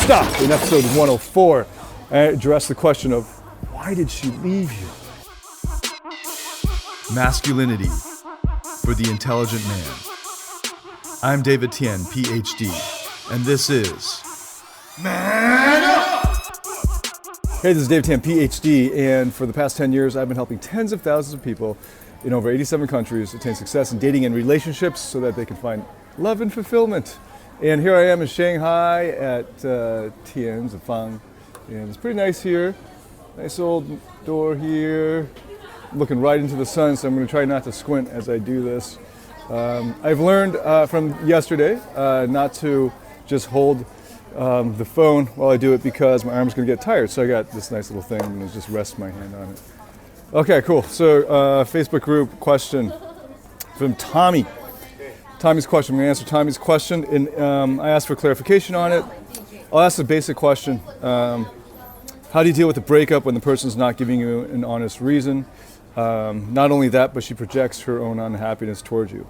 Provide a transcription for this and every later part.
stop. In episode 104, I addressed the question of, why did she leave you? Masculinity for the intelligent man. I'm David Tian, Ph.D., and this is Man Up! Hey, this is David Tian, Ph.D., and for the past 10 years, I've been helping tens of thousands of people in over 87 countries attain success in dating and relationships so that they can find love and fulfillment. And here I am in Shanghai at Tianzifang, and it's pretty nice here. Nice old door here, looking right into the sun, so I'm going to try not to squint as I do this. I've learned from yesterday not to just hold the phone while I do it because my arm's going to get tired, so I got this nice little thing, and I'll just rest my hand on it. Okay, cool. So Facebook group question from Tommy. Tommy's question. I'm going to answer Tommy's question, and I asked for clarification on it. I'll ask the basic question. How do you deal with the breakup when the person's not giving you an honest reason? Not only that, but she projects her own unhappiness towards you.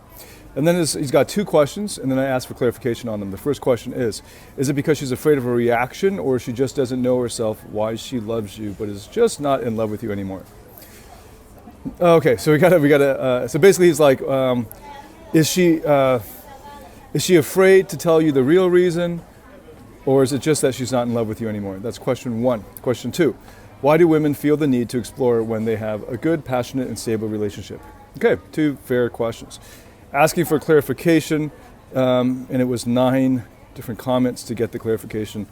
And then he's got two questions, and then I asked for clarification on them. The first question is it because she's afraid of a reaction, or she just doesn't know herself why she loves you, but is just not in love with you anymore? Okay, so we gotta. So basically, he's like, is she afraid to tell you the real reason, or is it just that she's not in love with you anymore? That's question one. Question two, why do women feel the need to explore when they have a good, passionate, and stable relationship? Okay, two fair questions. Asking for clarification, and it was 9 different comments to get the clarification,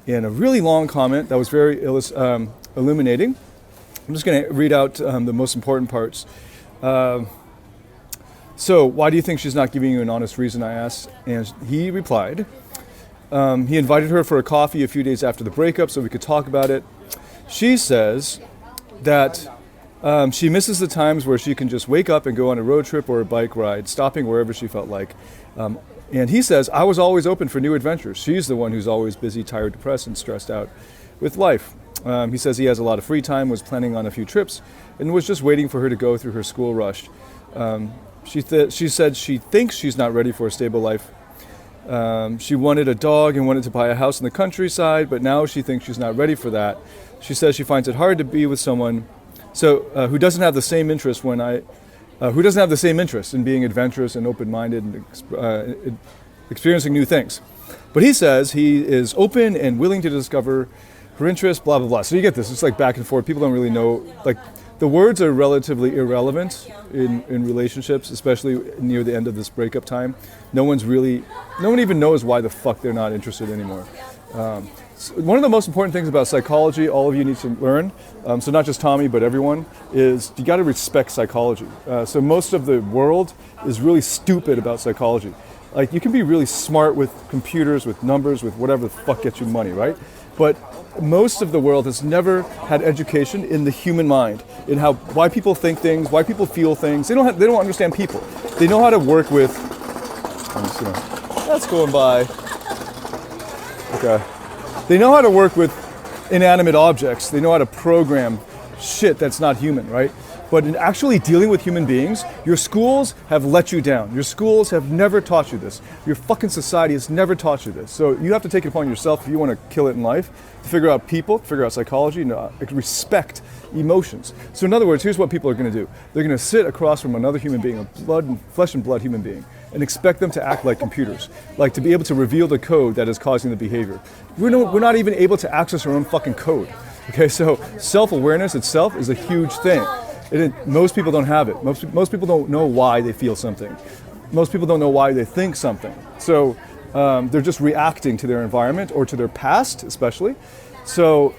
and a really long comment that was very illuminating. I'm just going to read out the most important parts. So, why do you think she's not giving you an honest reason, I asked, and he replied. He invited her for a coffee a few days after the breakup so we could talk about it. She says that she misses the times where she can just wake up and go on a road trip or a bike ride, stopping wherever she felt like. And he says, I was always open for new adventures. She's the one who's always busy, tired, depressed, and stressed out with life. He says he has a lot of free time, was planning on a few trips, and was just waiting for her to go through her school rush. She said she thinks she's not ready for a stable life. She wanted a dog and wanted to buy a house in the countryside, but now she thinks she's not ready for that. She says she finds it hard to be with someone who doesn't have the same interest who doesn't have the same interest in being adventurous and open-minded and experiencing new things. But he says he is open and willing to discover her interest, blah, blah, blah. So you get this. It's like back and forth. People don't really know. Like, the words are relatively irrelevant in relationships, especially near the end of this breakup time. No one even knows why the fuck they're not interested anymore. One of the most important things about psychology, all of you need to learn, so not just Tommy, but everyone, is you got to respect psychology. So most of the world is really stupid about psychology. Like, you can be really smart with computers, with numbers, with whatever the fuck gets you money, right? But most of the world has never had education in the human mind, in why people think things, why people feel things. They don't understand people. They know how to work with. That's going by. Okay. They know how to work with inanimate objects. They know how to program shit that's not human, right? But in actually dealing with human beings, your schools have let you down. Your schools have never taught you this. Your fucking society has never taught you this. So you have to take it upon yourself if you want to kill it in life, to figure out people, figure out psychology, and respect emotions. So in other words, here's what people are going to do. They're going to sit across from another human being, a flesh and blood human being, and expect them to act like computers, like to be able to reveal the code that is causing the behavior. We're not even able to access our own fucking code. Okay, so self-awareness itself is a huge thing. Most people don't have it. Most people don't know why they feel something. Most people don't know why they think something. So they're just reacting to their environment or to their past, especially. So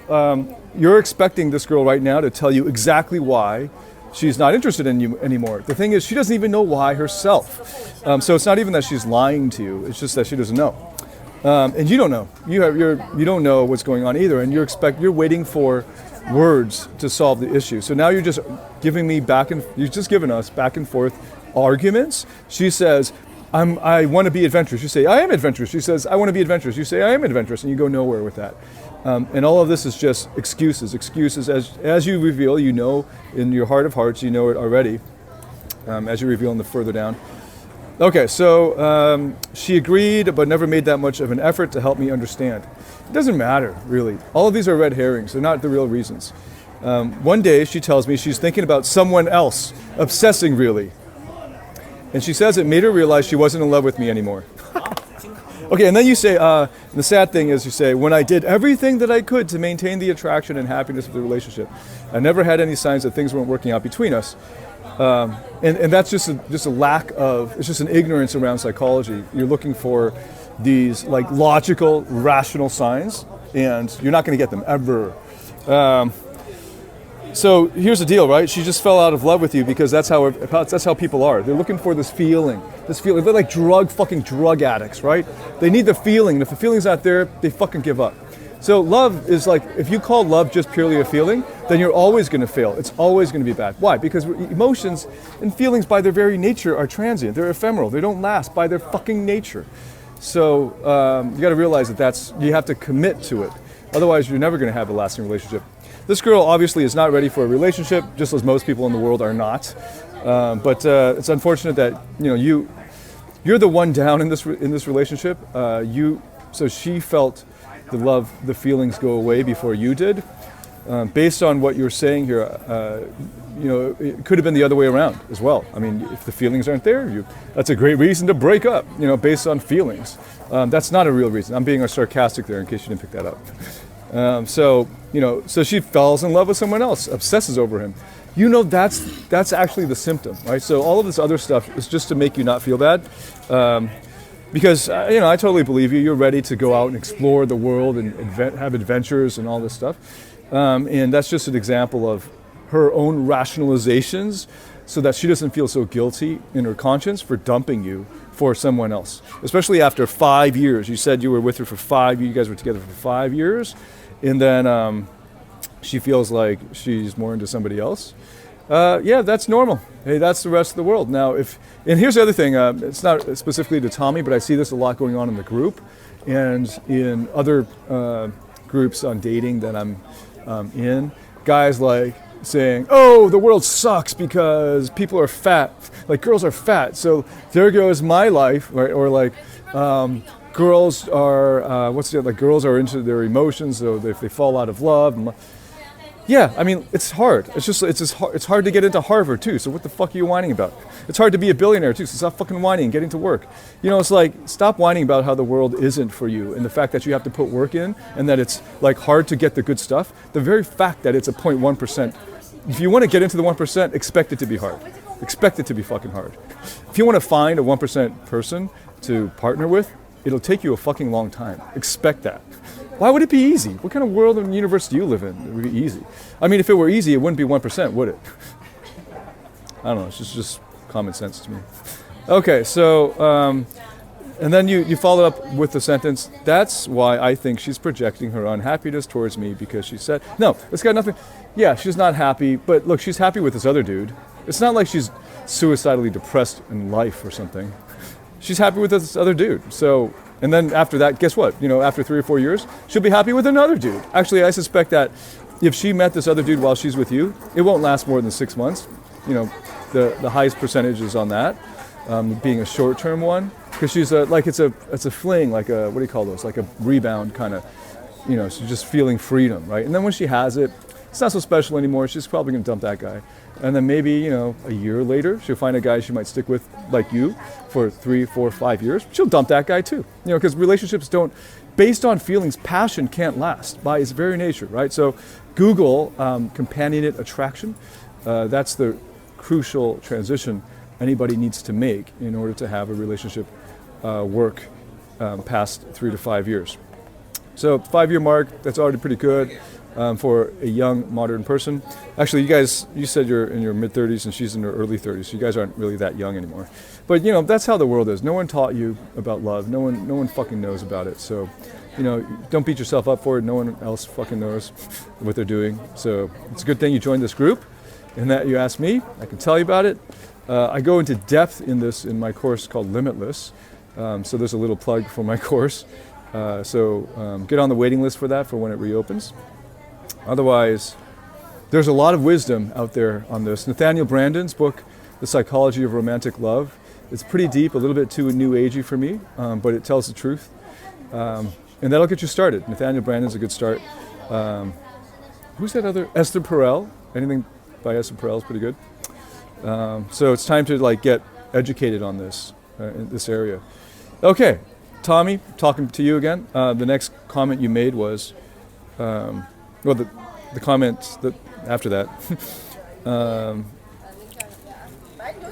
you're expecting this girl right now to tell you exactly why she's not interested in you anymore. The thing is, she doesn't even know why herself. So it's not even that she's lying to you. It's just that she doesn't know. And you don't know. You don't know what's going on either. And you're waiting for words to solve the issue. So now you're just giving us back and forth arguments. She says, I want to be adventurous. You say, I am adventurous. She says, I want to be adventurous. You say, I am adventurous. And you go nowhere with that. And all of this is just excuses. As you reveal, you know, in your heart of hearts, you know it already, as you reveal in the further down. Okay, so she agreed, but never made that much of an effort to help me understand. It doesn't matter, really. All of these are red herrings. They're not the real reasons. One day, she tells me she's thinking about someone else, obsessing really. And she says it made her realize she wasn't in love with me anymore. Okay, and then you say, the sad thing is you say, when I did everything that I could to maintain the attraction and happiness of the relationship, I never had any signs that things weren't working out between us. And that's just a lack of, it's just an ignorance around psychology. You're looking for these like logical, rational signs, and you're not going to get them ever. So here's the deal, right? She just fell out of love with you because that's how people are. They're looking for this feeling. They're like fucking drug addicts, right? They need the feeling, and if the feeling's not there, they fucking give up. So love is like, if you call love just purely a feeling, then you're always going to fail. It's always going to be bad. Why? Because emotions and feelings by their very nature are transient. They're ephemeral. They don't last by their fucking nature. So you got to realize that you have to commit to it. Otherwise, you're never going to have a lasting relationship. This girl obviously is not ready for a relationship, just as most people in the world are not. But it's unfortunate that you're the one down in this relationship. So she felt the feelings go away before you did. Based on what you're saying here, it could have been the other way around as well. I mean, if the feelings aren't there, that's a great reason to break up. Based on feelings. That's not a real reason. I'm being sarcastic there, in case you didn't pick that up. So she falls in love with someone else, obsesses over him. That's actually the symptom, right? So all of this other stuff is just to make you not feel bad. Because, I totally believe you. You're ready to go out and explore the world and have adventures and all this stuff. And that's just an example of her own rationalizations so that she doesn't feel so guilty in her conscience for dumping you for someone else. Especially after 5 years. You said you were with her for 5 years. You guys were together for 5 years. And then she feels like she's more into somebody else. That's normal. Hey, that's the rest of the world. Now, and here's the other thing. It's not specifically to Tommy, but I see this a lot going on in the group and in other groups on dating that I'm in. Guys like saying, "Oh, the world sucks because people are fat. Like girls are fat. So there goes my life." Right? Or like girls are girls are into their emotions. So if they fall out of love. Yeah, I mean, it's hard. It's hard to get into Harvard, too. So what the fuck are you whining about? It's hard to be a billionaire, too. So stop fucking whining and getting to work. It's like, stop whining about how the world isn't for you and the fact that you have to put work in and that it's, like, hard to get the good stuff. The very fact that it's a 0.1%, if you want to get into the 1%, expect it to be hard. Expect it to be fucking hard. If you want to find a 1% person to partner with, it'll take you a fucking long time. Expect that. Why would it be easy? What kind of world and universe do you live in? It would be easy. I mean, if it were easy, it wouldn't be 1%, would it? I don't know. It's just common sense to me. Okay, so, and then you follow up with the sentence, that's why I think she's projecting her unhappiness towards me because she said, no, it's got nothing. Yeah, she's not happy, but look, she's happy with this other dude. It's not like she's suicidally depressed in life or something. She's happy with this other dude. So, and then after that, guess what? After 3 or 4 years, she'll be happy with another dude. Actually, I suspect that if she met this other dude while she's with you, it won't last more than 6 months. The highest percentage is on that, being a short-term one, because she's it's a fling, like a, what do you call those? Like a rebound kind of, she's just feeling freedom, right? And then when she has it, it's not so special anymore. She's probably going to dump that guy. And then maybe, a year later, she'll find a guy she might stick with like you for 3, 4, 5 years. She'll dump that guy too. Because relationships based on feelings, passion can't last by its very nature, right? So Google Companionate Attraction. That's the crucial transition anybody needs to make in order to have a relationship work past 3 to 5 years. So 5-year mark, that's already pretty good. For a young, modern person. Actually, you said you're in your mid-30s and she's in her early 30s, so you guys aren't really that young anymore. But, that's how the world is. No one taught you about love. No one fucking knows about it. So, don't beat yourself up for it. No one else fucking knows what they're doing. So it's a good thing you joined this group and that you asked me. I can tell you about it. I go into depth in this in my course called Limitless. So there's a little plug for my course. So get on the waiting list for that for when it reopens. Otherwise, there's a lot of wisdom out there on this. Nathaniel Branden's book, The Psychology of Romantic Love, It's pretty deep, a little bit too new agey for me, but it tells the truth. And that'll get you started. Nathaniel Brandon's a good start. Who's that other? Esther Perel. Anything by Esther Perel is pretty good. So it's time to like get educated on this in this area. Okay, Tommy, talking to you again. The next comment you made was, the comments that after that.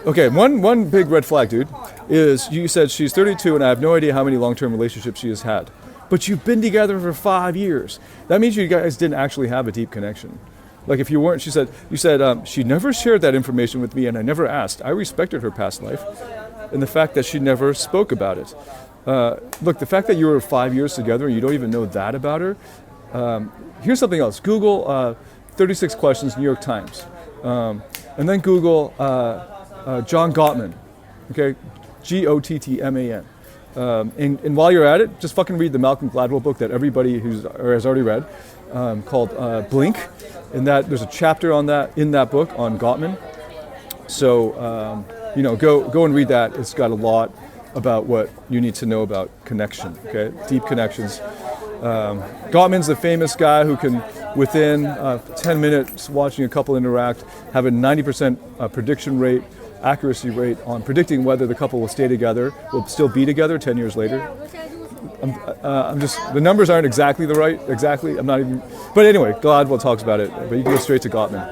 Okay, one big red flag, dude, is you said she's 32 and I have no idea how many long-term relationships she has had. But you've been together for 5 years. That means you guys didn't actually have a deep connection. Like if you weren't, you said, she never shared that information with me and I never asked. I respected her past life and the fact that she never spoke about it. Look, the fact that you were 5 years together and you don't even know that about her. Here's something else. Google 36 questions, New York Times. And then Google John Gottman, okay? Gottman. And while you're at it, just fucking read the Malcolm Gladwell book that everybody has already read, called Blink. And there's a chapter on that in that book on Gottman. So go and read that. It's got a lot about what you need to know about connection. Okay, deep connections. Gottman's the famous guy who can, within 10 minutes watching a couple interact, have a 90% prediction rate, accuracy rate on predicting whether the couple will stay together, will still be together 10 years later. The numbers aren't exactly I'm not even, but anyway, Gladwell talks about it, but you can go straight to Gottman.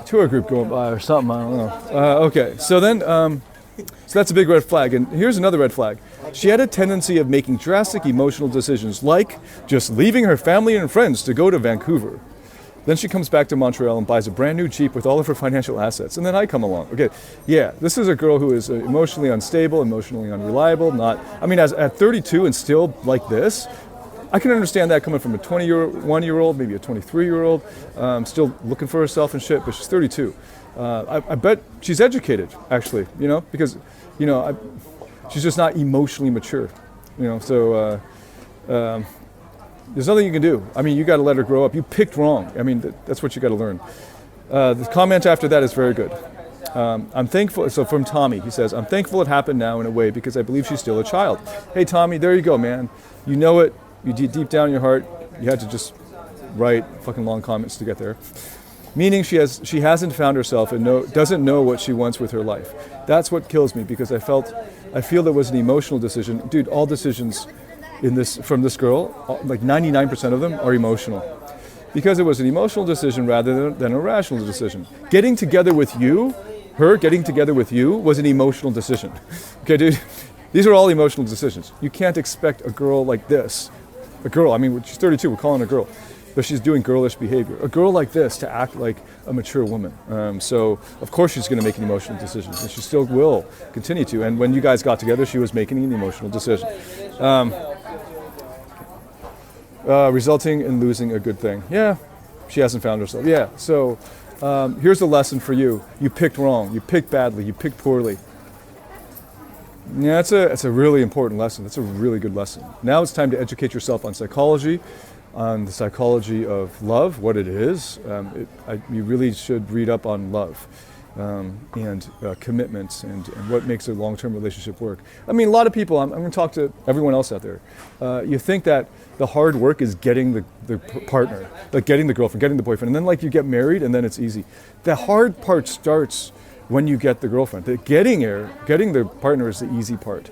Tour group going by or something, I don't know. Okay, so then, so that's a big red flag, and here's another red flag. She had a tendency of making drastic emotional decisions, like just leaving her family and friends to go to Vancouver. Then she comes back to Montreal and buys a brand new Jeep with all of her financial assets. And then I come along. Okay, yeah, this is a girl who is emotionally unstable, emotionally unreliable, at 32 and still like this, I can understand that coming from a 21-year-old, maybe a 23-year-old, still looking for herself and shit, but she's 32. I bet she's educated, actually, because, she's just not emotionally mature, so... there's nothing you can do. You got to let her grow up. You picked wrong. That's what you got to learn. The comment after that is very good. I'm thankful. So from Tommy, he says, I'm thankful it happened now in a way because I believe she's still a child. Hey, Tommy, there you go, man. You know it. You deep down in your heart, you had to just write fucking long comments to get there. Meaning she hasn't found herself and doesn't know what she wants with her life. That's what kills me because I feel it was an emotional decision. Dude, all decisions from this girl, like 99% of them are emotional. Because it was an emotional decision rather than a rational decision. Getting together with you was an emotional decision. Okay, dude? These are all emotional decisions. You can't expect a girl like this, she's 32, we're calling her a girl, but she's doing girlish behavior. A girl like this to act like a mature woman. So, of course she's going to make an emotional decision, and she still will continue to. And when you guys got together, she was making an emotional decision. Resulting in losing a good thing. Yeah, she hasn't found herself. Yeah, so here's the lesson for you. You picked wrong. You picked badly. You picked poorly. Yeah, that's a really important lesson. That's a really good lesson. Now it's time to educate yourself on psychology, on the psychology of love, what it is. You really should read up on love. And commitments and what makes a long-term relationship work. A lot of people, I'm going to talk to everyone else out there. You think that the hard work is getting the partner, like getting the girlfriend, getting the boyfriend, and then you get married and then it's easy. The hard part starts when you get the girlfriend. Getting the partner is the easy part.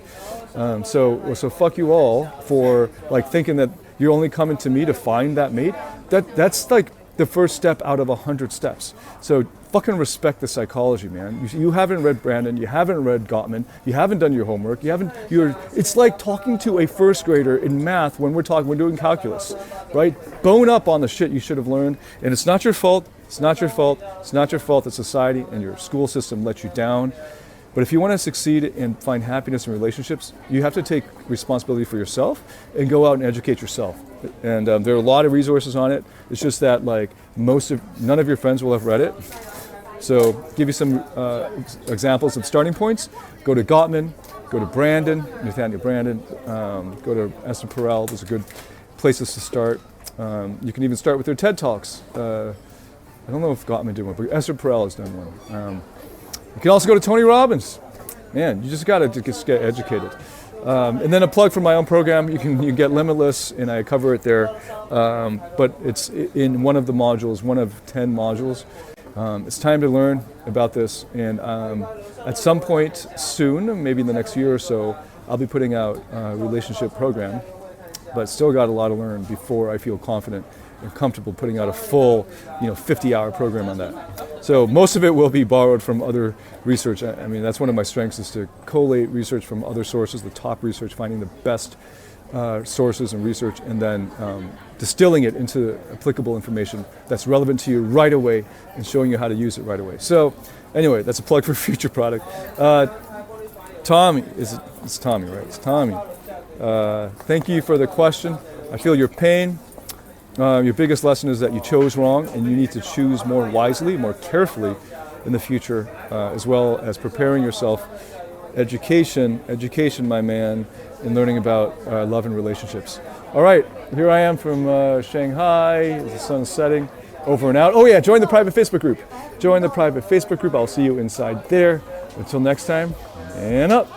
So fuck you all for thinking that you're only coming to me to find that mate. That's the first step out of 100 steps. So fucking respect the psychology, man. You haven't read Brandon, you haven't read Gottman, you haven't done your homework, it's like talking to a first grader in math when we're doing calculus, right? Bone up on the shit you should have learned, and it's not your fault, it's not your fault that society and your school system let you down. But if you want to succeed and find happiness in relationships, you have to take responsibility for yourself and go out and educate yourself. And there are a lot of resources on it. It's just that none of your friends will have read it. So give you some examples of starting points. Go to Gottman, go to Brandon, Nathaniel Brandon, go to Esther Perel. Those are good places to start. You can even start with their TED Talks. I don't know if Gottman did one, but Esther Perel has done one. You can also go to Tony Robbins. man, you just got to just get educated. And then a plug for my own program. You get Limitless, and I cover it there. But it's in one of the modules, one of 10 modules. It's time to learn about this, and at some point soon, maybe in the next year or so, I'll be putting out a relationship program, but still got a lot to learn before I feel confident and comfortable putting out a full, 50-hour program on that. So most of it will be borrowed from other research. I mean, that's one of my strengths, is to collate research from other sources, the top research, finding the best sources and research, and then distilling it into applicable information that's relevant to you right away and showing you how to use it right away. So anyway, that's a plug for future product. Tommy, it's Tommy, right? It's Tommy. Thank you for the question. I feel your pain. Your biggest lesson is that you chose wrong, and you need to choose more wisely, more carefully in the future, as well as preparing yourself. Education, my man, in learning about love and relationships. All right, here I am from Shanghai. The sun's setting. Over and out. Oh yeah, join the private Facebook group. Join the private Facebook group. I'll see you inside there. Until next time, and up.